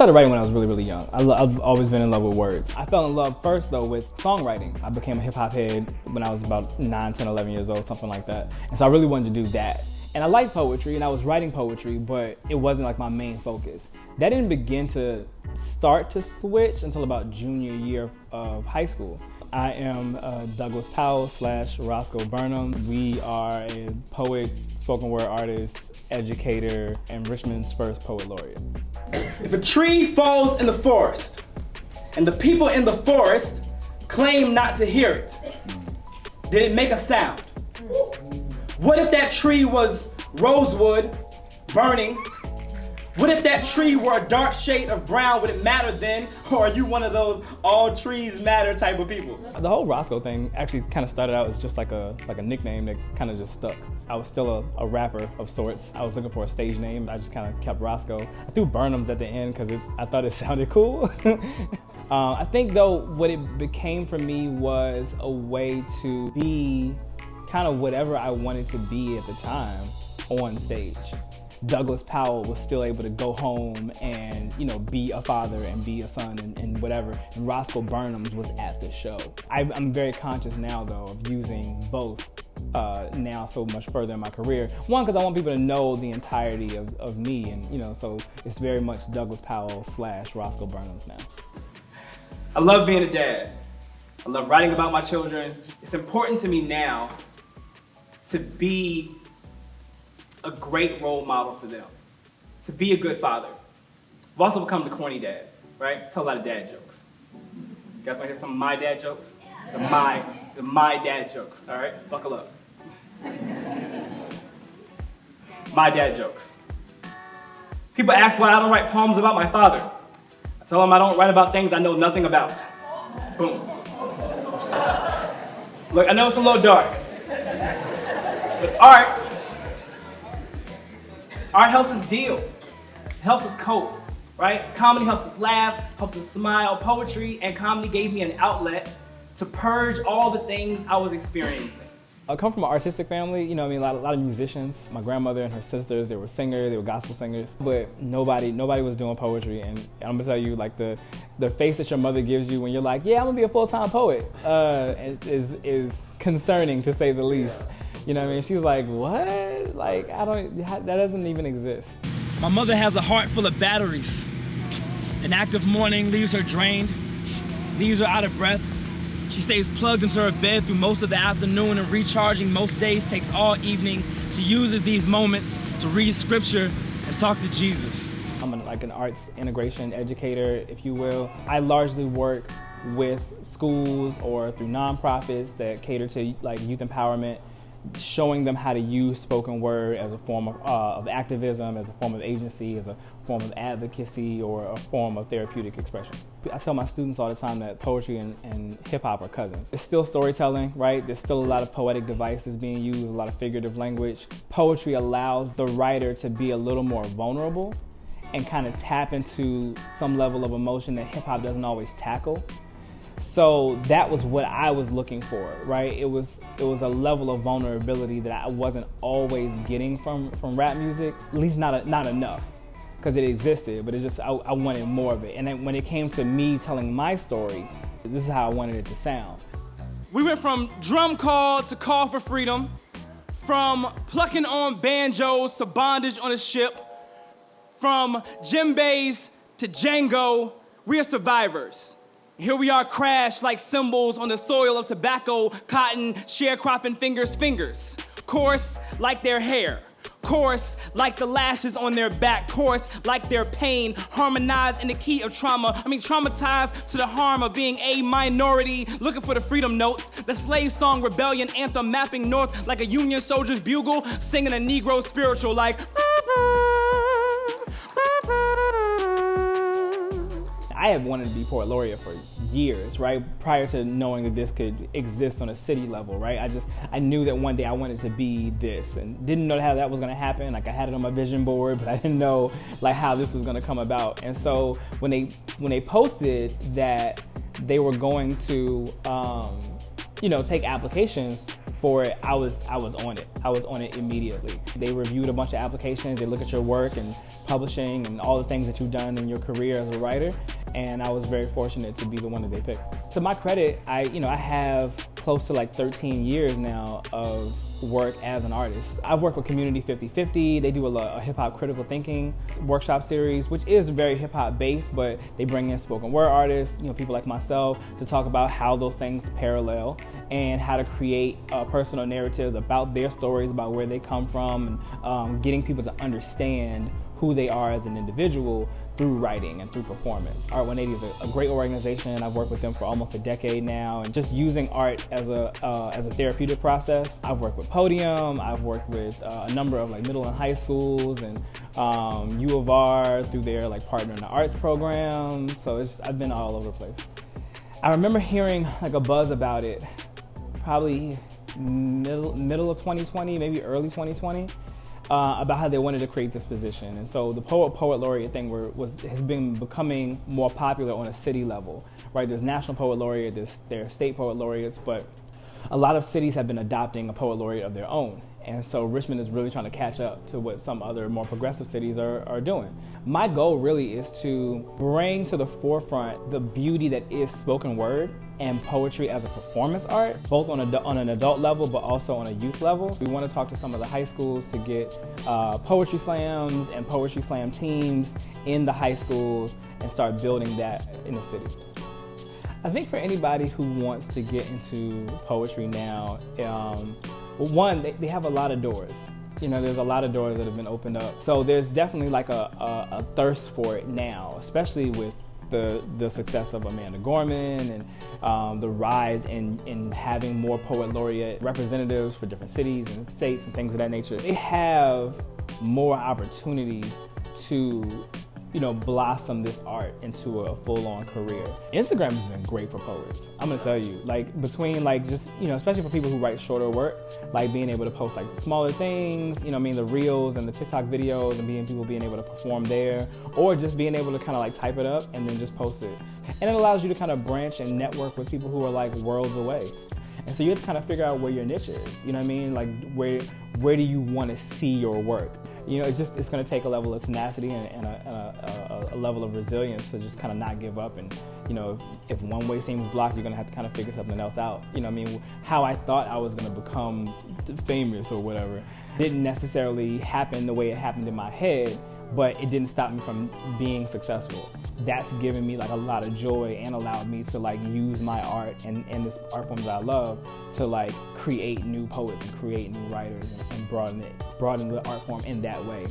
started writing when I was really, really young. I've always been in love with words. I fell in love first though with songwriting. I became a hip hop head when I was about 9, 10, 11 years old, something like that. And so I really wanted to do that. And I liked poetry and I was writing poetry, but it wasn't like my main focus. That didn't begin to start to switch until about junior year of high school. I am Douglas Powell / Roscoe Burnems. We are a poet, spoken word artist, educator, and Richmond's first Poet Laureate. If a tree falls in the forest and the people in the forest claim not to hear it, did it make a sound? What if that tree was rosewood burning? What if that tree were a dark shade of brown? Would it matter then? Or are you one of those all trees matter type of people? The whole Roscoe thing actually kind of started out as just like a nickname that kind of just stuck. I was still a rapper of sorts. I was looking for a stage name. I just kind of kept Roscoe. I threw Burnems at the end because I thought it sounded cool. I think though what it became for me was a way to be kind of whatever I wanted to be at the time on stage. Douglas Powell was still able to go home and, you know, be a father and be a son and whatever. And Roscoe Burnems was at the show. I'm very conscious now though of using both now so much further in my career. One, because I want people to know the entirety of me, and you know, so it's very much Douglas Powell / Roscoe Burnems now. I love being a dad. I love writing about my children. It's important to me now to be a great role model for them, to be a good father. I've also become the corny dad, right? Tell a lot of dad jokes. You guys want to hear some of my dad jokes? The my dad jokes, all right? Buckle up. My dad jokes. People ask why I don't write poems about my father. I tell them I don't write about things I know nothing about. Boom. Look, I know it's a little dark, but art helps us deal, it helps us cope, right? Comedy helps us laugh, helps us smile. Poetry and comedy gave me an outlet to purge all the things I was experiencing. I come from an artistic family, you know, I mean, a lot of musicians. My grandmother and her sisters, they were singers, they were gospel singers, but nobody was doing poetry. And I'm gonna tell you, like the face that your mother gives you when you're like, yeah, I'm gonna be a full-time poet, is concerning to say the least. You know what I mean? She's like, what? Like, that doesn't even exist. My mother has a heart full of batteries. An active morning leaves her drained, leaves her out of breath. She stays plugged into her bed through most of the afternoon, and recharging most days takes all evening. She uses these moments to read scripture and talk to Jesus. I'm like an arts integration educator, if you will. I largely work with schools or through nonprofits that cater to like youth empowerment, showing them how to use spoken word as a form of activism, as a form of agency, as a form of advocacy, or a form of therapeutic expression. I tell my students all the time that poetry and hip hop are cousins. It's still storytelling, right? There's still a lot of poetic devices being used, a lot of figurative language. Poetry allows the writer to be a little more vulnerable and kind of tap into some level of emotion that hip hop doesn't always tackle. So that was what I was looking for, right? It was a level of vulnerability that I wasn't always getting from rap music, at least not enough, because it existed, but it's just I wanted more of it. And then when it came to me telling my story, this is how I wanted it to sound. We went from drum call to call for freedom, from plucking on banjos to bondage on a ship, from djembes to Django. We are survivors. Here we are crashed like cymbals on the soil of tobacco, cotton, sharecropping fingers. Coarse like their hair. Coarse like the lashes on their back. Coarse like their pain. Harmonized in the key of trauma. Traumatized to the harm of being a minority. Looking for the freedom notes. The slave song rebellion anthem mapping north like a Union soldier's bugle. Singing a Negro spiritual like... I had wanted to be Poet Laureate for years, right? Prior to knowing that this could exist on a city level, right? I knew that one day I wanted to be this, and didn't know how that was gonna happen. Like, I had it on my vision board, but I didn't know like how this was gonna come about. And so when they posted that they were going to, you know, take applications for it, I was on it. I was on it immediately. They reviewed a bunch of applications, they look at your work and publishing and all the things that you've done in your career as a writer, and I was very fortunate to be the one that they picked. To my credit, I have close to like 13 years now of work as an artist. I've worked with Community 50/50. They do a hip-hop critical thinking workshop series, which is very hip-hop based, but they bring in spoken word artists, people like myself, to talk about how those things parallel and how to create personal narratives about their stories, about where they come from, and getting people to understand who they are as an individual through writing and through performance. Art 180 is a great organization. I've worked with them for almost a decade now, and just using art as a therapeutic process. I've worked with Podium. I've worked with a number of like middle and high schools, and U of R through their like Partner in the Arts program. So I've been all over the place. I remember hearing like a buzz about it, probably middle of 2020, maybe early 2020. About how they wanted to create this position. And so the Poet Laureate thing has been becoming more popular on a city level, right? There's National Poet Laureate, there's state Poet Laureates, but a lot of cities have been adopting a Poet Laureate of their own. And so Richmond is really trying to catch up to what some other more progressive cities are doing. My goal really is to bring to the forefront the beauty that is spoken word and poetry as a performance art, both on an adult level, but also on a youth level. We want to talk to some of the high schools to get poetry slams and poetry slam teams in the high schools and start building that in the city. I think for anybody who wants to get into poetry now, one, they have a lot of doors. There's a lot of doors that have been opened up. So there's definitely like a thirst for it now, especially with the success of Amanda Gorman and the rise in having more Poet Laureate representatives for different cities and states and things of that nature. They have more opportunities to blossom this art into a full-on career. Instagram has been great for poets. I'm gonna tell you, like between like just, especially for people who write shorter work, like being able to post like smaller things, the reels and the TikTok videos and people being able to perform there, or just being able to kind of like type it up and then just post it. And it allows you to kind of branch and network with people who are like worlds away. And so you have to kind of figure out where your niche is, Like where do you want to see your work? It's going to take a level of tenacity and a level of resilience to just kind of not give up. And, if one way seems blocked, you're going to have to kind of figure something else out. How I thought I was going to become famous or whatever didn't necessarily happen the way it happened in my head, but it didn't stop me from being successful. That's given me like a lot of joy and allowed me to like use my art and this art form that I love to like create new poets and create new writers and broaden the art form in that way.